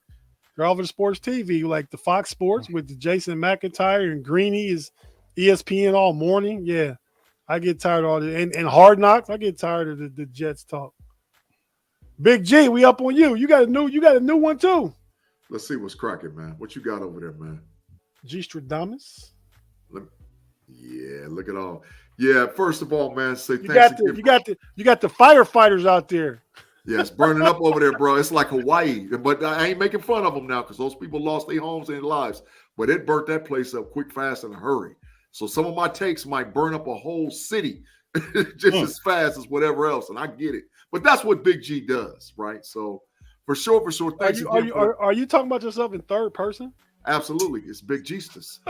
sports TV, like the Fox Sports with the Jason McIntyre and Greeny is ESPN all morning. Yeah, I get tired of all this. And Hard Knocks, I get tired of the Jets talk. Big G, we up on you. You got a new one too. Let's see what's cracking, man. What you got over there, man? G Stradamus. Yeah, look at all. Yeah, first of all, man, say you got the firefighters out there. Yeah, it's burning up over there, bro. It's like Hawaii. But I ain't making fun of them now because those people lost their homes and their lives. But it burnt that place up quick, fast, in a hurry. So some of my takes might burn up a whole city just as fast as whatever else. And I get it. But that's what Big G does, right? So for sure. Thanks are you talking about yourself in third person? Absolutely. It's Big G-stus.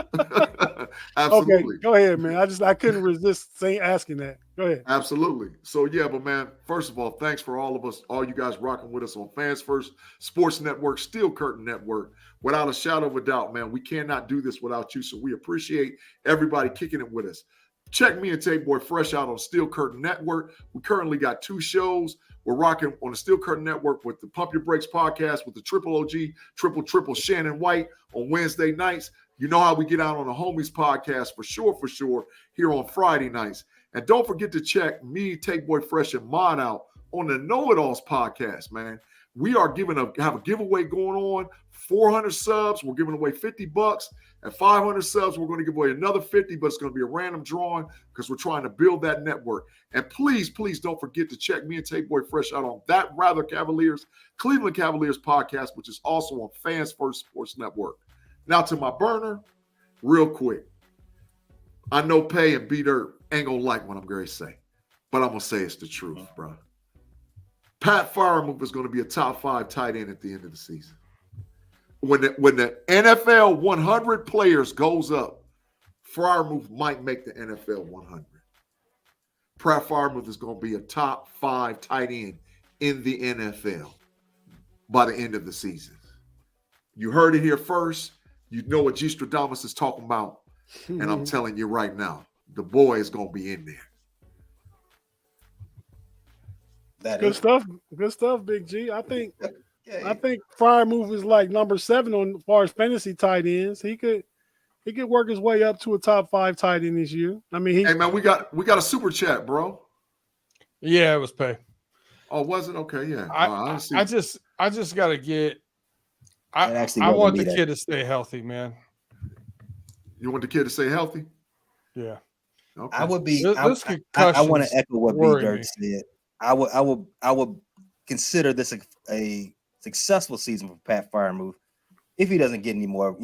Absolutely. Okay, go ahead, man. I couldn't resist asking that. Go ahead. Absolutely. So, yeah, but, man, first of all, thanks for all you guys rocking with us on Fans First Sports Network, Steel Curtain Network. Without a shadow of a doubt, man, we cannot do this without you. So we appreciate everybody kicking it with us. Check me and Tate Boy Fresh out on Steel Curtain Network. We currently got 2 shows. We're rocking on the Steel Curtain Network with the Pump Your Brakes podcast with the Triple OG, Triple Shannon White on Wednesday nights. You know how we get out on the Homies podcast for sure, here on Friday nights. And don't forget to check me, Tate Boy Fresh, and Mod out on the Know It Alls podcast, man. We are have a giveaway going on. 400 subs, we're giving away $50. At 500 subs, we're going to give away another 50, but it's going to be a random drawing because we're trying to build that network. And please don't forget to check me and Tate Boy Fresh out on That Rather Cavaliers, Cleveland Cavaliers podcast, which is also on Fans First Sports Network. Now to my burner, real quick. I know Pay and B-Dirt ain't going to like what I'm going to say, but I'm going to say it's the truth, bro. Pat Freiermuth is going to be a top 5 tight end at the end of the season. When the NFL 100 players goes up, Freiermuth might make the NFL 100. Pat Freiermuth is going to be a top 5 tight end in the NFL by the end of the season. You heard it here first. You know what G. Stradamus is talking about. And I'm telling you right now, the boy is going to be in there. Good stuff, Big G. I think Freiermuth is like number 7 on as far as fantasy tight ends. He could work his way up to a top 5 tight end this year. I mean, hey man, we got a super chat, bro. Yeah, it was Pay. Oh, was it? Okay, yeah. I just gotta get. I want the kid to stay healthy, man. You want the kid to stay healthy? Yeah. Okay. I would be. I want to echo what B-Dirt said. I would consider this a successful season for Pat Freiermuth if he doesn't get any more,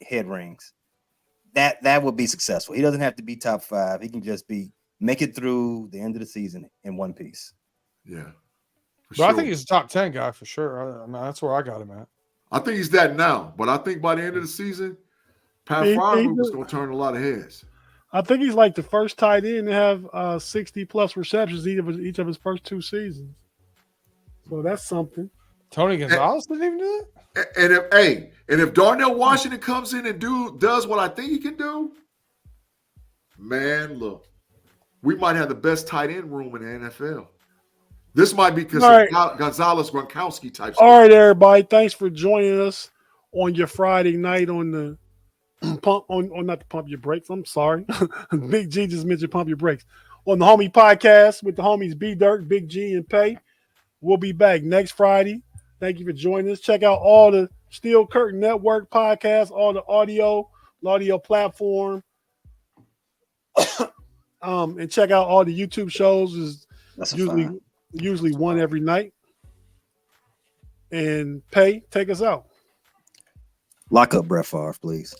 head rings. That would be successful. He doesn't have to be top 5. He can just make it through the end of the season in one piece. Yeah. But I think he's a top 10 guy for sure. I mean, that's where I got him at. I think he's that now, but I think by the end of the season, Pat Freiermuth is going to turn a lot of heads. I think he's like the first tight end to have 60-plus receptions each of his first 2 seasons. So that's something. Tony Gonzalez didn't even do it. And if Darnell Washington comes in and does what I think he can do, man, look, we might have the best tight end room in the NFL. This might be because of Gonzalez Gronkowski type stuff. All right, everybody. Thanks for joining us on your Friday night on the not to pump your brakes. I'm sorry. Big G just mentioned pump your brakes. on the Homie Podcast with the homies B Dirt, Big G, and Pay. We'll be back next Friday. Thank you for joining us. Check out all the Steel Curtain Network podcasts, all the audio platform. And check out all the YouTube shows. Is usually one every night. And Pay, take us out. Lock up Brett Favre, please.